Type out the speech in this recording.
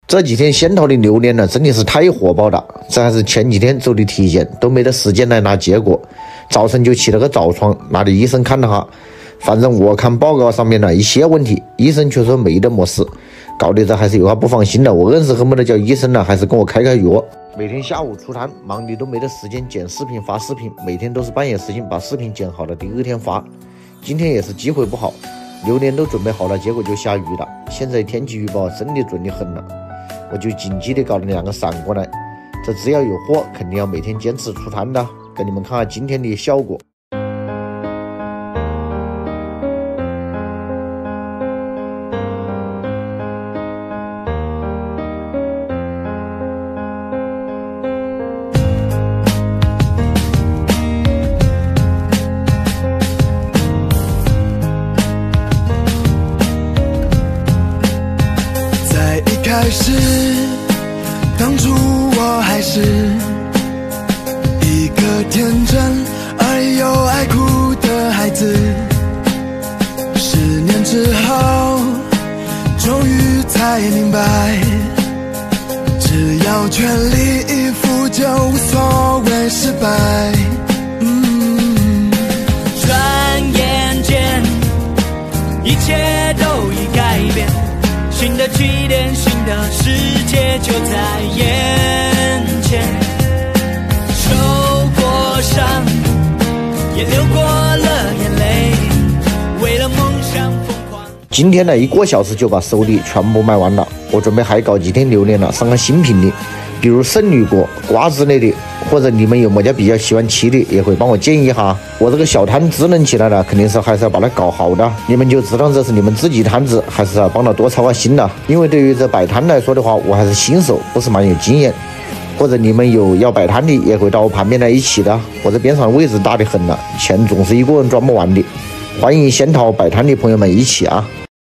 这几天仙桃的榴莲呢，真的是太火爆了。这还是前几天走的体检，都没得时间来拿结果，早晨就起了个早床，拿着医生看了哈。反正我看报告上面呢一些问题，医生却说没得么事，搞得这还是有点不放心了。我硬是恨不得叫医生呢，还是跟我开药。每天下午出摊，忙的都没得时间剪视频发视频，每天都是半夜时间把视频剪好了，第二天发。今天也是机会不好，榴莲都准备好了，结果就下雨了。现在天气预报真的准得很了。我就紧急的搞了2个伞过来，这只要有货，肯定要每天坚持出摊的，给你们看看今天的效果。在一开始，当初我还是一个天真而又爱哭的孩子。10年之后，终于才明白，只要全力以赴就无所谓失败。转眼间，一切都已改变。新的起点，新的世界就在眼前。受过伤，也流过了眼泪，为了梦想疯狂。今天呢1个小时就把手里全部卖完了。我准备还搞几天榴莲了，上个新品的，比如圣女果、瓜之类的，或者你们有么家比较喜欢吃的，也会帮我建议哈。我这个小摊支棱起来了，肯定是还是要把它搞好的，你们就知道这是你们自己摊子，还是要帮他多操下心了。因为对于这摆摊来说的话，我还是新手，不是蛮有经验。或者你们有要摆摊的，也会到我旁边来一起的。我这边上位置大得很了，钱总是一个人赚不完的。欢迎仙桃摆摊的朋友们一起啊！